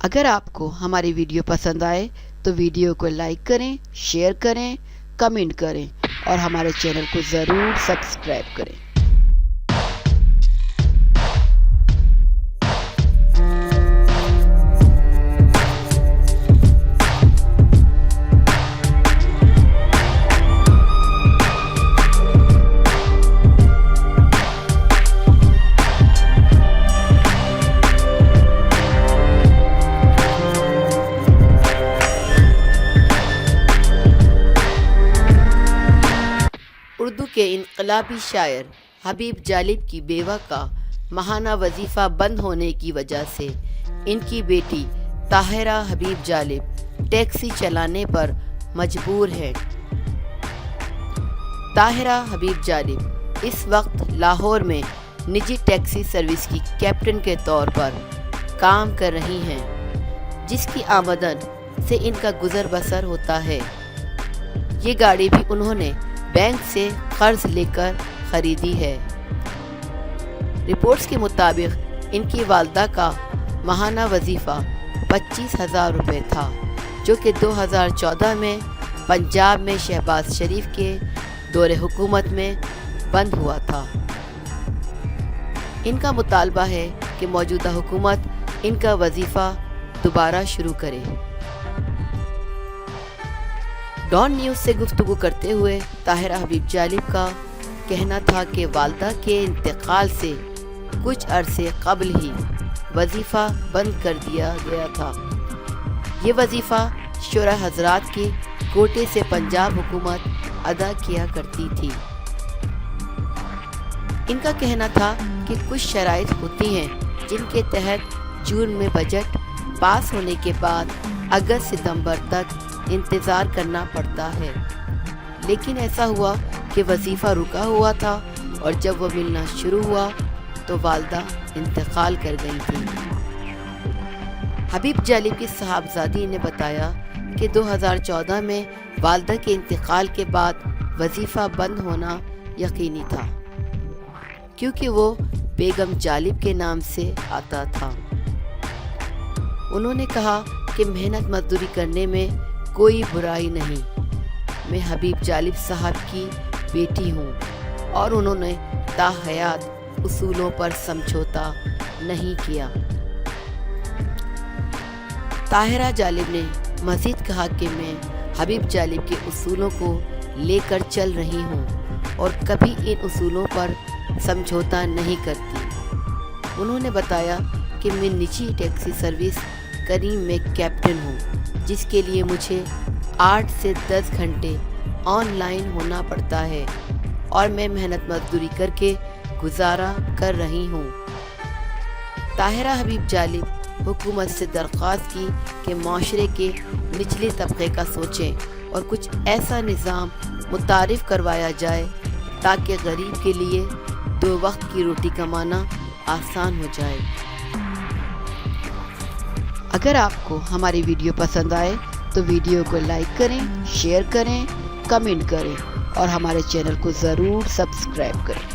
اگر آپ کو ہماری ویڈیو پسند آئے تو ویڈیو کو لائک کریں، شیئر کریں، کمنٹ کریں اور ہمارے چینل کو ضرور سبسکرائب کریں۔ اردو کے انقلابی شاعر حبیب جالب کی بیوہ کا ماہانہ وظیفہ بند ہونے کی وجہ سے ان کی بیٹی طاہرہ حبیب جالب ٹیکسی چلانے پر مجبور ہے۔ طاہرہ حبیب جالب اس وقت لاہور میں نجی ٹیکسی سروس کی کیپٹن کے طور پر کام کر رہی ہیں، جس کی آمدن سے ان کا گزر بسر ہوتا ہے۔ یہ گاڑی بھی انہوں نے بینک سے قرض لے کر خریدی ہے۔ رپورٹس کے مطابق ان کی والدہ کا ماہانہ وظیفہ 25,000 روپے تھا، جو کہ 2014 میں پنجاب میں شہباز شریف کے دور حکومت میں بند ہوا تھا۔ ان کا مطالبہ ہے کہ موجودہ حکومت ان کا وظیفہ دوبارہ شروع کرے۔ ڈان نیوز سے گفتگو کرتے ہوئے طاہرہ حبیب جالب کا کہنا تھا کہ والدہ کے انتقال سے کچھ عرصے قبل ہی وظیفہ بند کر دیا گیا تھا۔ یہ وظیفہ شعراء حضرات کے کوٹے سے پنجاب حکومت ادا کیا کرتی تھی۔ ان کا کہنا تھا کہ کچھ شرائط ہوتی ہیں جن کے تحت جون میں بجٹ پاس ہونے کے بعد اگست ستمبر تک انتظار کرنا پڑتا ہے، لیکن ایسا ہوا کہ وظیفہ رکا ہوا تھا اور جب وہ ملنا شروع ہوا تو والدہ انتقال کر گئی تھی۔ حبیب جالب کی صاحبزادی نے بتایا کہ 2014 میں والدہ کے انتقال کے بعد وظیفہ بند ہونا یقینی تھا، کیونکہ وہ بیگم جالب کے نام سے آتا تھا۔ انہوں نے کہا کہ محنت مزدوری کرنے میں کوئی برائی نہیں۔ میں حبیب جالب صاحب کی بیٹی ہوں اور انہوں نے تاحیات اصولوں پر سمجھوتا نہیں کیا۔ طاہرہ جالب نے مزید کہا کہ میں حبیب جالب کے اصولوں کو لے کر چل رہی ہوں اور کبھی ان اصولوں پر سمجھوتا نہیں کرتی۔ انہوں نے بتایا کہ میں نجی ٹیکسی سروس کریم میں کیپٹن ہوں، جس کے لیے مجھے 8 سے 10 گھنٹے آن لائن ہونا پڑتا ہے اور میں محنت مزدوری کر کے گزارا کر رہی ہوں۔ طاہرہ حبیب جالب حکومت سے درخواست کی کہ معاشرے کے نچلے طبقے کا سوچیں اور کچھ ایسا نظام متعارف کروایا جائے تاکہ غریب کے لیے 2 وقت کی روٹی کمانا آسان ہو جائے۔ اگر آپ کو ہماری ویڈیو پسند آئے تو ویڈیو کو لائک کریں، شیئر کریں، کمنٹ کریں اور ہمارے چینل کو ضرور سبسکرائب کریں۔